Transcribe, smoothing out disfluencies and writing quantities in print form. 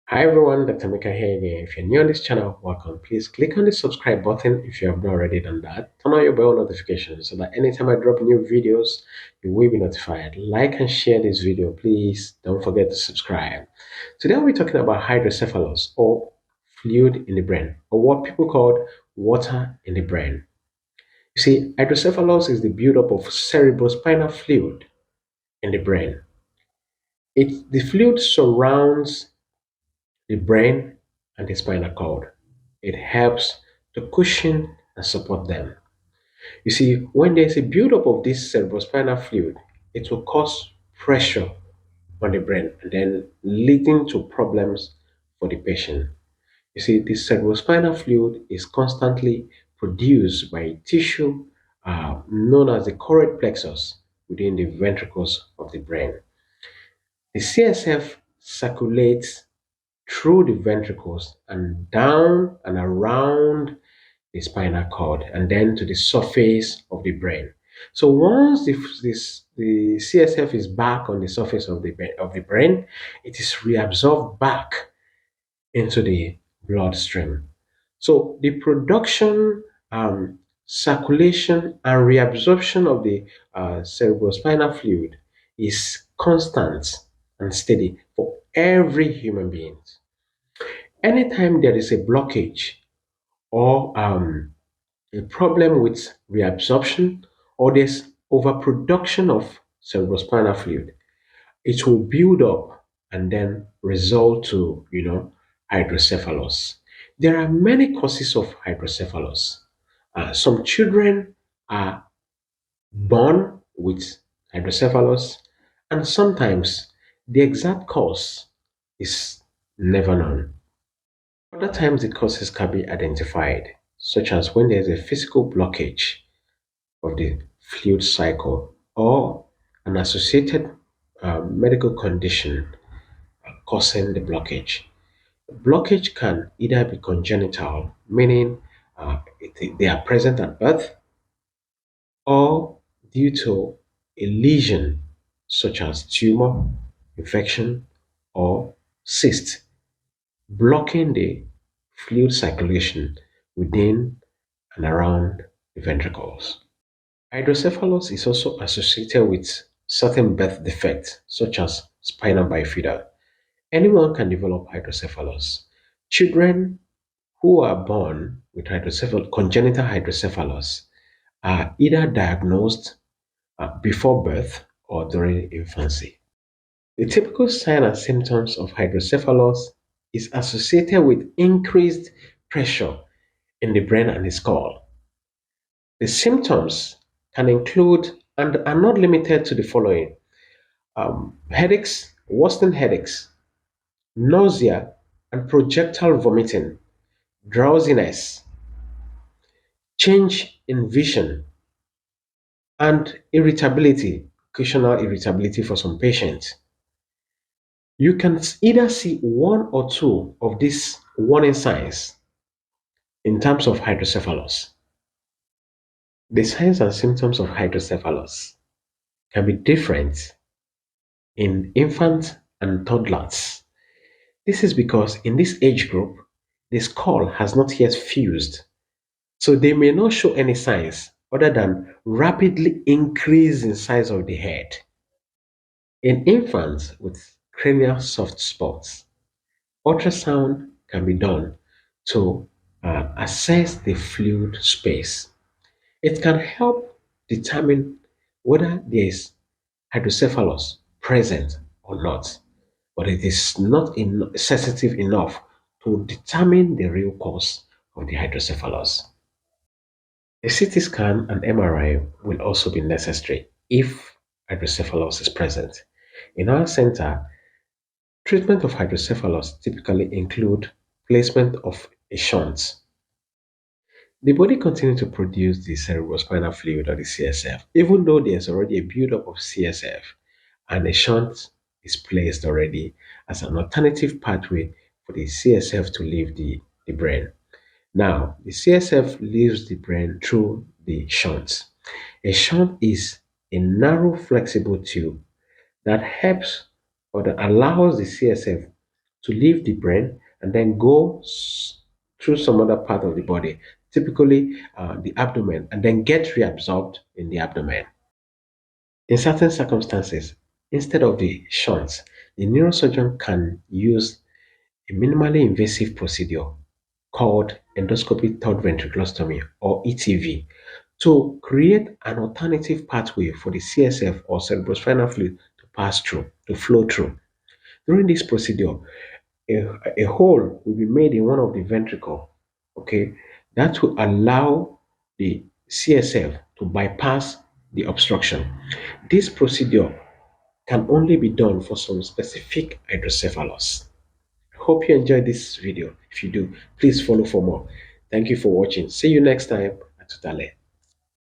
Hi everyone, Dr. Mika here again. If you're new on this channel, welcome. Please click on the subscribe button if you have not already done that. Turn on your bell notifications so that anytime I drop new videos, you will be notified. Like and share this video, please. Don't forget to subscribe. Today we'll be talking about hydrocephalus or fluid in the brain, or what people call water in the brain. You see, hydrocephalus is the buildup of cerebrospinal fluid in the brain. The fluid surrounds the brain and the spinal cord. It helps to cushion and support them. You see, when there's a buildup of this cerebrospinal fluid, it will cause pressure on the brain and then leading to problems for the patient. You see, the cerebrospinal fluid is constantly produced by a tissue known as the choroid plexus within the ventricles of the brain. The CSF circulates through the ventricles and down and around the spinal cord and then to the surface of the brain. So once the CSF is back on the surface of the brain, it is reabsorbed back into the bloodstream. So the production, circulation, and reabsorption of the cerebrospinal fluid is constant and steady for every human being. Anytime there is a blockage or a problem with reabsorption or there's overproduction of cerebrospinal fluid, it will build up and then result to hydrocephalus. There are many causes of hydrocephalus. Some children are born with hydrocephalus, and sometimes the exact cause is never known. Other times the causes can be identified, such as when there is a physical blockage of the fluid cycle or an associated medical condition causing the blockage. Blockage can either be congenital, meaning they are present at birth, or due to a lesion such as tumor, infection, or cyst, blocking the fluid circulation within and around the ventricles. Hydrocephalus is also associated with certain birth defects, such as spina bifida. Anyone can develop hydrocephalus. Children who are born with congenital hydrocephalus are either diagnosed before birth or during infancy. The typical sign and symptoms of hydrocephalus is associated with increased pressure in the brain and the skull. The symptoms can include and are not limited to the following: headaches, worsening headaches, nausea and projectile vomiting, drowsiness, change in vision, and irritability, occasional irritability for some patients. You can either see one or two of these warning signs in terms of hydrocephalus. The signs and symptoms of hydrocephalus can be different in infants and toddlers. This is because in this age group, the skull has not yet fused, so they may not show any signs other than rapidly increase in size of the head. In infants with cranial soft spots, ultrasound can be done to assess the fluid space. It can help determine whether there is hydrocephalus present or not, but it is not sensitive enough to determine the real cause of the hydrocephalus. A CT scan and MRI will also be necessary if hydrocephalus is present. In our center, treatment of hydrocephalus typically include placement of a shunt. The body continues to produce the cerebrospinal fluid or the CSF, even though there's already a buildup of CSF, and a shunt is placed already as an alternative pathway for the CSF to leave the brain. Now, the CSF leaves the brain through the shunt. A shunt is a narrow, flexible tube that helps or that allows the CSF to leave the brain and then go through some other part of the body, typically the abdomen, and then get reabsorbed in the abdomen. In certain circumstances, instead of the shunts, the neurosurgeon can use a minimally invasive procedure called endoscopic third ventriculostomy or ETV to create an alternative pathway for the CSF or cerebrospinal fluid to pass through, to flow through. During this procedure, a hole will be made in one of the ventricle, okay, that will allow the CSF to bypass the obstruction. This procedure can only be done for some specific hydrocephalus. Hope you enjoyed this video. If you do, please follow for more. Thank you for watching. See you next time at Tutale.